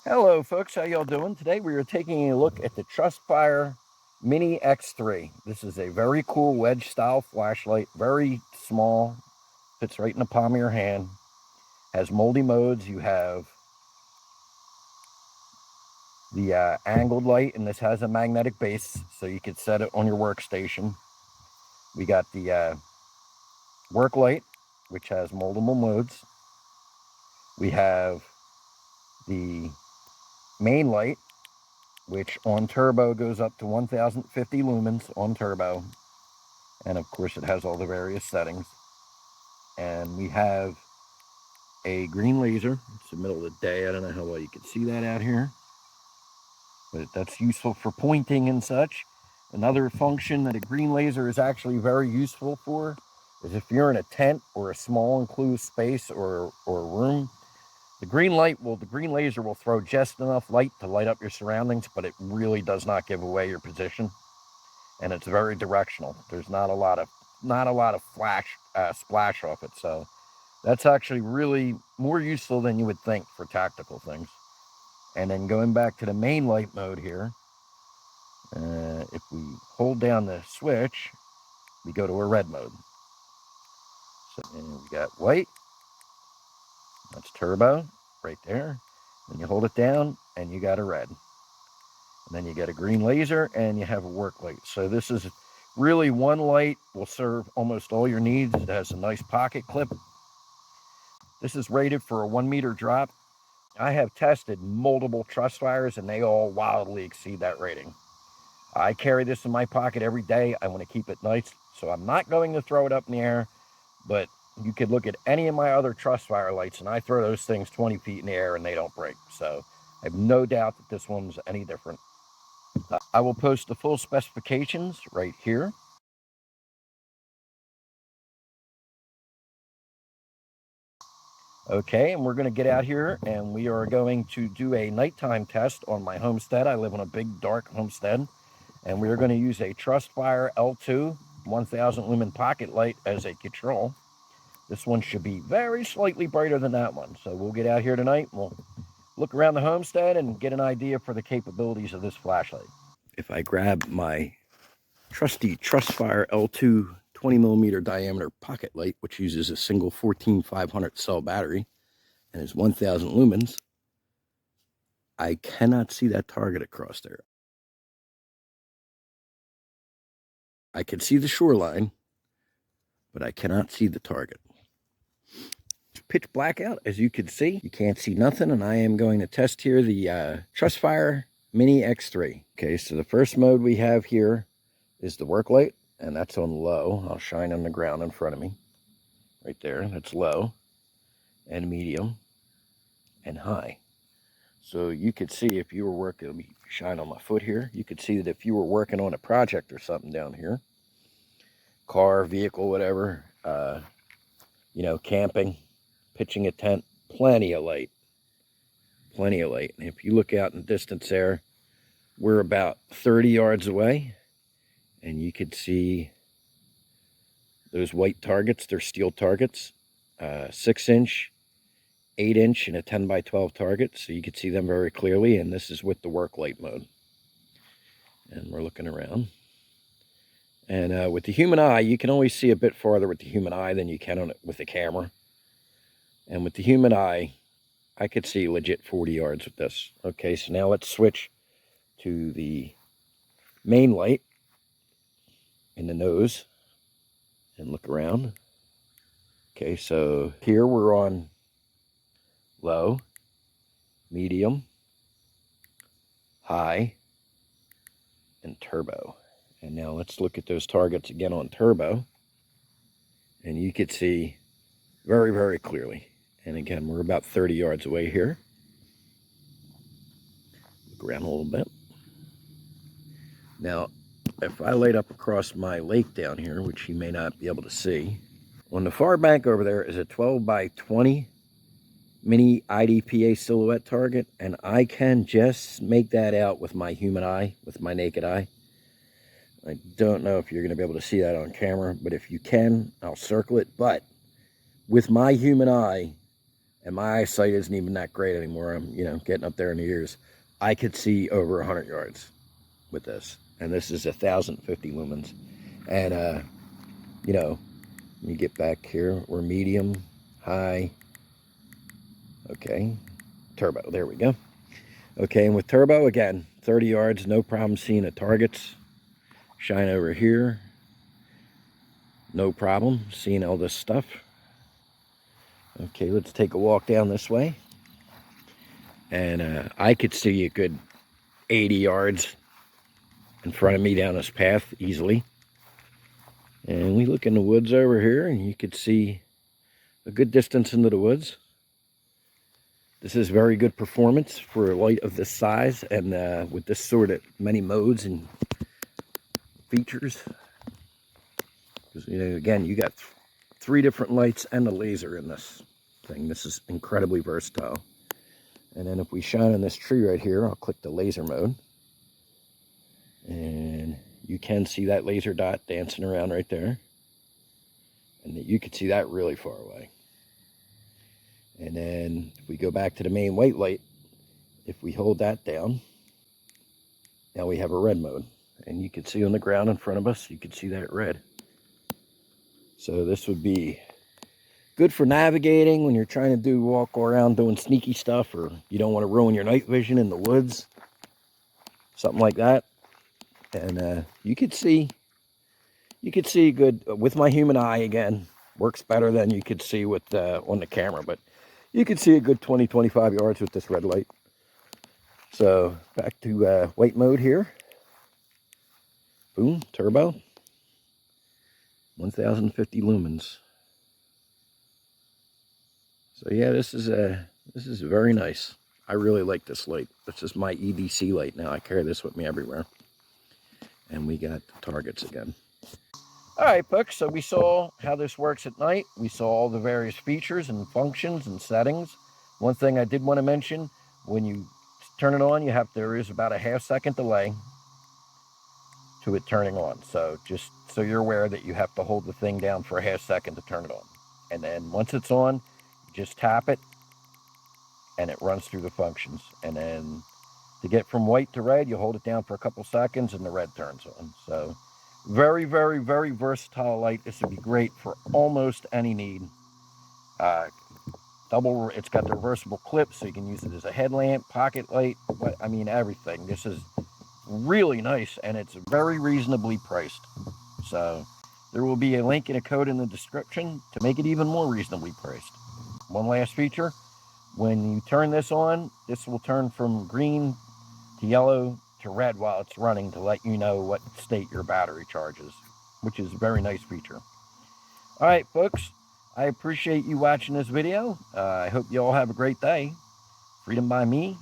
Hello folks, how y'all doing? Today we are taking a look at the Trustfire Mini X3. This is a very cool wedge style flashlight, very small, fits right in the palm of your hand, has multi modes. You have the angled light, and this has a magnetic base, so you could set it on your workstation. We got the work light, which has multiple modes. We have the main light, which on turbo goes up to 1050 lumens on turbo. And of course it has all the various settings. And we have a green laser. It's the middle of the day. I don't know how well you can see that out here, but that's useful for pointing and such. Another function that a green laser is actually very useful for is if you're in a tent or a small enclosed space or a room, the green laser will throw just enough light to light up your surroundings, but it really does not give away your position. And it's very directional. There's not a lot of splash off it, so that's actually really more useful than you would think for tactical things. And then going back to the main light mode here, if we hold down the switch, we go to a red mode. So and we got white, that's turbo right there. Then you hold it down and you got a red. And then you get a green laser and you have a work light. So this is really one light will serve almost all your needs. It has a nice pocket clip. This is rated for a 1 meter drop. I have tested multiple Trustfires and they all wildly exceed that rating. I carry this in my pocket every day. I want to keep it nice, so I'm not going to throw it up in the air, but you could look at any of my other Trustfire lights and I throw those things 20 feet in the air and they don't break. So I have no doubt that this one's any different. I will post the full specifications right here. Okay, and we're going to get out here and we are going to do a nighttime test on my homestead. I live on a big dark homestead, and we are going to use a Trustfire L2 1000 lumen pocket light as a control. This one should be very slightly brighter than that one. So we'll get out here tonight and we'll look around the homestead and get an idea for the capabilities of this flashlight. If I grab my trusty Trustfire L2 20 millimeter diameter pocket light, which uses a single 14500 cell battery and is 1000 lumens, I cannot see that target across there. I can see the shoreline, but I cannot see the target. It's pitch black out, as you can see. You can't see nothing, and I am going to test here the Trustfire Mini X3. Okay, so the first mode we have here is the work light, and that's on low. I'll shine on the ground in front of me. Right there, that's low, and medium, and high. So you could see if you were working, let me shine on my foot here, you could see that if you were working on a project or something down here, car, vehicle, whatever, you know, camping, pitching a tent, plenty of light. Plenty of light. And if you look out in the distance there, we're about 30 yards away, and you could see those white targets. They're steel targets, 6-inch, 8-inch, and a 10 by 12 target, so you could see them very clearly. And this is with the work light mode. And we're looking around. And with the human eye, you can always see a bit farther with the human eye than you can with the camera. And with the human eye, I could see legit 40 yards with this. Okay, so now let's switch to the main light in the nose and look around. Okay, so here we're on low, medium, high, and turbo. And now let's look at those targets again on turbo. And you could see very, very clearly. And again, we're about 30 yards away here. Look around a little bit. Now, if I light up across my lake down here, which you may not be able to see, on the far bank over there is a 12 by 20 mini IDPA silhouette target, and I can just make that out with my human eye, with my naked eye. I don't know if you're going to be able to see that on camera, but if you can, I'll circle it. But with my human eye and my eyesight isn't even that great anymore. I'm, getting up there in the years. I could see over 100 yards with this, and this is 1,050 lumens. And let me get back here. We're medium, high, okay, turbo. There we go. Okay, and with turbo, again, 30 yards, no problem seeing the targets. Shine over here, no problem seeing all this stuff. Okay, let's take a walk down this way. And I could see a good 80 yards in front of me down this path easily. And we look in the woods over here, and you could see a good distance into the woods. This is very good performance for a light of this size, and with this sort of many modes and features. Because, again, you got 3 different lights and a laser in this thing. This is incredibly versatile. And then if we shine on this tree right here, I'll click the laser mode. And you can see that laser dot dancing around right there. And you can see that really far away. And then if we go back to the main white light, if we hold that down, now we have a red mode. And you can see on the ground in front of us, you can see that red. So this would be good for navigating when you're trying to walk around doing sneaky stuff, or you don't want to ruin your night vision in the woods, something like that. And you could see good with my human eye. Again, works better than you could see with on the camera, but you could see a good 20-25 yards with this red light. So back to white mode here. Boom, turbo, 1050 lumens. So yeah, this is very nice. I really like this light. This is my EDC light now. I carry this with me everywhere. And we got the targets again. All right, folks, so we saw how this works at night. We saw all the various features and functions and settings. One thing I did want to mention, when you turn it on, there is about a half-second delay to it turning on. So just so you're aware that you have to hold the thing down for a half-second to turn it on. And then once it's on, just tap it, and it runs through the functions. And then to get from white to red, you hold it down for a couple seconds, and the red turns on. So very, very, very versatile light. This would be great for almost any need. It's got the reversible clip, so you can use it as a headlamp, pocket light, I mean, everything. This is really nice, and it's very reasonably priced. So there will be a link and a code in the description to make it even more reasonably priced. One last feature, when you turn this on, this will turn from green to yellow to red while it's running to let you know what state your battery charge is, which is a very nice feature. All right, folks, I appreciate you watching this video. I hope you all have a great day. Freedom by me,